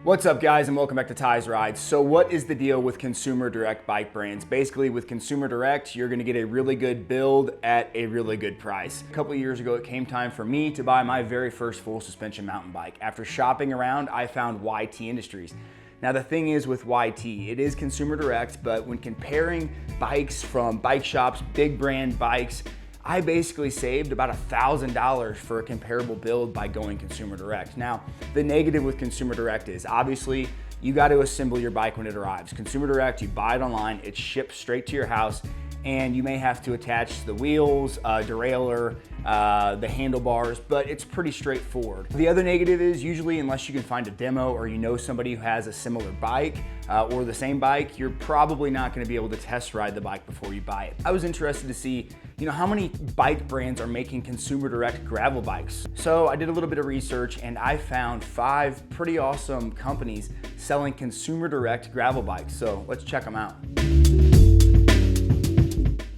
What's up guys, and welcome back to Ty's Rides. So what is the deal with consumer direct bike brands? Basically with consumer direct, you're gonna get a really good build at a really good price. A couple of years ago, it came time for me to buy my very first full suspension mountain bike. After shopping around, I found YT Industries. Now the thing is with YT, it is consumer direct, but when comparing bikes from bike shops, big brand bikes, I basically saved about $1,000 for a comparable build by going consumer direct. Now, the negative with consumer direct is obviously you got to assemble your bike when it arrives. Consumer direct, you buy it online, it's shipped straight to your house, and you may have to attach the wheels, derailleur, the handlebars, but it's pretty straightforward. The other negative is usually unless you can find a demo or you know somebody who has a similar bike or the same bike, you're probably not gonna be able to test ride the bike before you buy it. I was interested to see how many bike brands are making consumer direct gravel bikes. So I did a little bit of research and I found 5 pretty awesome companies selling consumer direct gravel bikes. So let's check them out.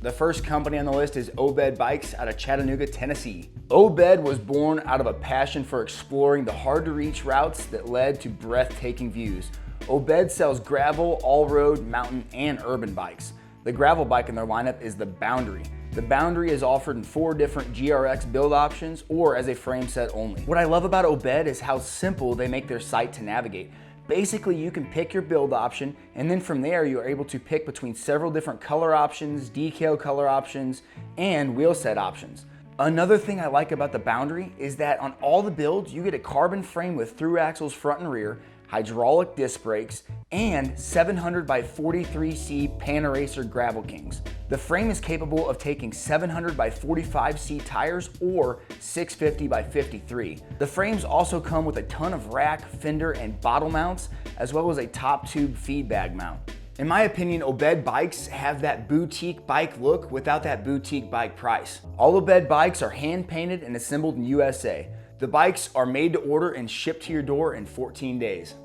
The first company on the list is Obed Bikes out of Chattanooga, Tennessee. Obed was born out of a passion for exploring the hard-to-reach routes that led to breathtaking views. Obed sells gravel, all-road, mountain, and urban bikes. The gravel bike in their lineup is the Boundary. The Boundary is offered in 4 different GRX build options or as a frame set only. What I love about Obed is how simple they make their site to navigate. Basically, you can pick your build option, and then from there, you're able to pick between several different color options, decal color options, and wheel set options. Another thing I like about the Boundary is that on all the builds, you get a carbon frame with through axles front and rear, hydraulic disc brakes, and 700 by 43C Pan-Eraser Gravel Kings. The frame is capable of taking 700 by 45C tires or 650 by 53. The frames also come with a ton of rack, fender, and bottle mounts, as well as a top tube feed bag mount. In my opinion, Obed Bikes have that boutique bike look without that boutique bike price. All Obed bikes are hand painted and assembled in USA. The bikes are made to order and shipped to your door in 14 days.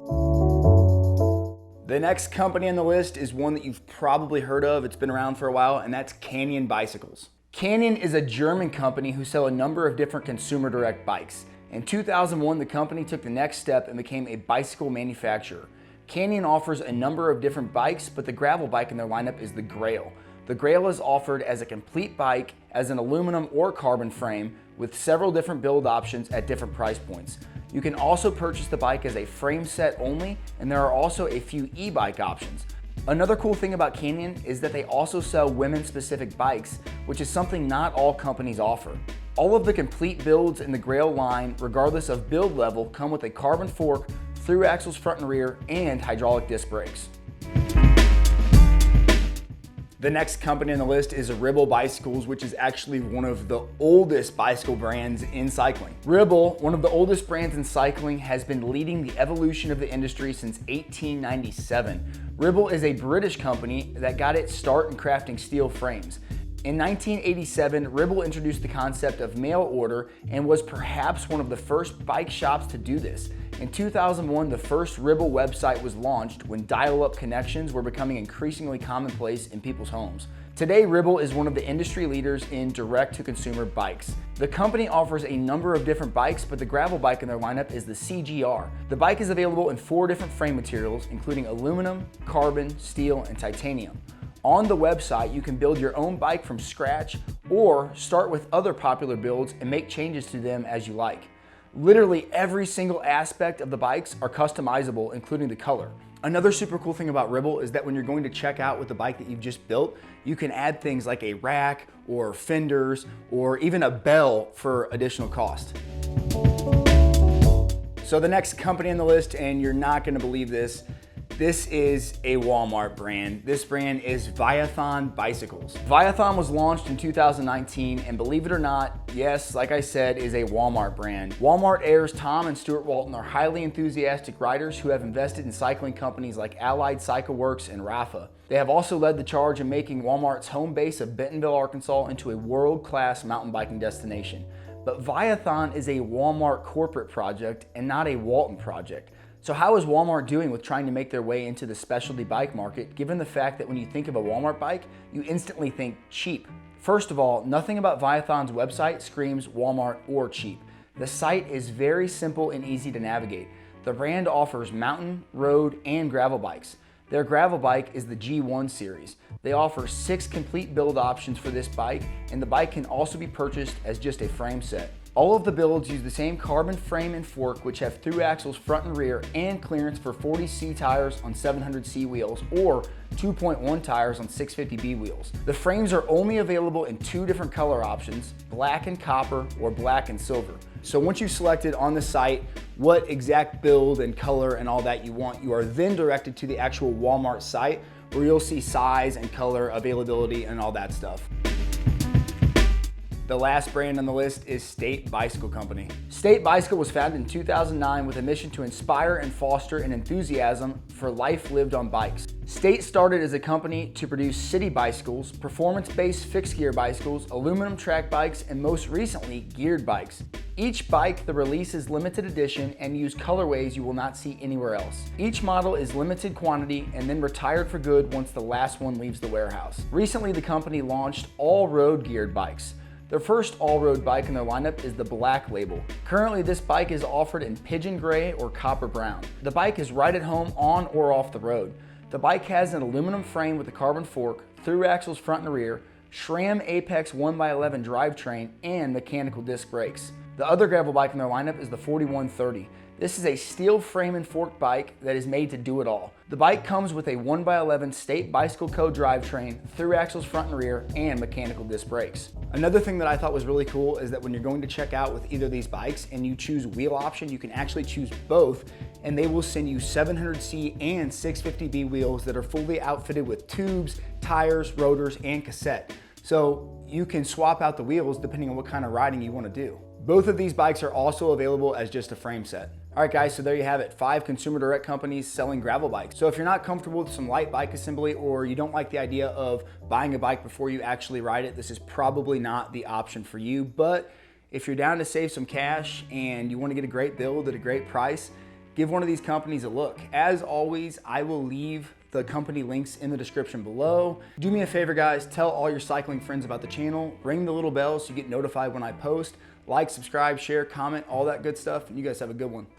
The next company on the list is one that you've probably heard of. It's been around for a while, and that's Canyon Bicycles. Canyon is a German company who sell a number of different consumer direct bikes. In 2001, the company took the next step and became a bicycle manufacturer. Canyon offers a number of different bikes, but the gravel bike in their lineup is the Grail. The Grail is offered as a complete bike as an aluminum or carbon frame with several different build options at different price points. You can also purchase the bike as a frame set only, and there are also a few e-bike options. Another cool thing about Canyon is that they also sell women-specific bikes, which is something not all companies offer. All of the complete builds in the Grail line, regardless of build level, come with a carbon fork, through axles front and rear, and hydraulic disc brakes. The next company on the list is Ribble Bicycles, which is actually one of the oldest bicycle brands in cycling. Ribble, one of the oldest brands in cycling, has been leading the evolution of the industry since 1897. Ribble is a British company that got its start in crafting steel frames. In 1987, Ribble introduced the concept of mail order and was perhaps one of the first bike shops to do this. In 2001, the first Ribble website was launched when dial-up connections were becoming increasingly commonplace in people's homes. Today, Ribble is one of the industry leaders in direct-to-consumer bikes. The company offers a number of different bikes, but the gravel bike in their lineup is the CGR. The bike is available in 4 different frame materials, including aluminum, carbon, steel, and titanium. On the website, you can build your own bike from scratch or start with other popular builds and make changes to them as you like. Literally every single aspect of the bikes are customizable, including the color. Another super cool thing about Ribble is that when you're going to check out with the bike that you've just built, you can add things like a rack or fenders or even a bell for additional cost. So the next company on the list, and you're not going to believe this, this is a Walmart brand. This brand is Viathon Bicycles. Viathon was launched in 2019, and believe it or not, yes, like I said, is a Walmart brand. Walmart heirs Tom and Stuart Walton are highly enthusiastic riders who have invested in cycling companies like Allied Cycle Works and Rafa. They have also led the charge in making Walmart's home base of Bentonville, Arkansas into a world-class mountain biking destination. But Viathon is a Walmart corporate project and not a Walton project. So how is Walmart doing with trying to make their way into the specialty bike market, given the fact that when you think of a Walmart bike, you instantly think cheap? First of all, nothing about Viathon's website screams Walmart or cheap. The site is very simple and easy to navigate. The brand offers mountain, road, and gravel bikes. Their gravel bike is the G1 series. They offer 6 complete build options for this bike, and the bike can also be purchased as just a frame set. All of the builds use the same carbon frame and fork, which have through axles front and rear and clearance for 40C tires on 700C wheels or 2.1 tires on 650B wheels. The frames are only available in 2 different color options, black and copper or black and silver. So once you've selected on the site what exact build and color and all that you want, you are then directed to the actual Walmart site where you'll see size and color availability and all that stuff. The last brand on the list is State Bicycle Company. State Bicycle was founded in 2009 with a mission to inspire and foster an enthusiasm for life lived on bikes. State started as a company to produce city bicycles, performance-based fixed gear bicycles, aluminum track bikes, and most recently, geared bikes. Each bike, the release is limited edition and use colorways you will not see anywhere else. Each model is limited quantity and then retired for good once the last one leaves the warehouse. Recently, the company launched all-road geared bikes. Their first all-road bike in their lineup is the Black Label. Currently, this bike is offered in pigeon gray or copper brown. The bike is right at home on or off the road. The bike has an aluminum frame with a carbon fork, through axles front and rear, SRAM Apex 1x11 drivetrain, and mechanical disc brakes. The other gravel bike in their lineup is the 4130. This is a steel frame and fork bike that is made to do it all. The bike comes with a 1x11 State Bicycle Co. drivetrain, through axles front and rear, and mechanical disc brakes. Another thing that I thought was really cool is that when you're going to check out with either of these bikes and you choose wheel option, you can actually choose both, and they will send you 700C and 650B wheels that are fully outfitted with tubes, tires, rotors, and cassette. So you can swap out the wheels depending on what kind of riding you want to do. Both of these bikes are also available as just a frame set. All right guys, so there you have it, 5 consumer direct companies selling gravel bikes. So if you're not comfortable with some light bike assembly or you don't like the idea of buying a bike before you actually ride it, this is probably not the option for you. But if you're down to save some cash and you want to get a great build at a great price, give one of these companies a look. As always, I will leave the company links in the description below. Do me a favor guys, tell all your cycling friends about the channel, ring the little bell so you get notified when I post, like, subscribe, share, comment, all that good stuff, and you guys have a good one.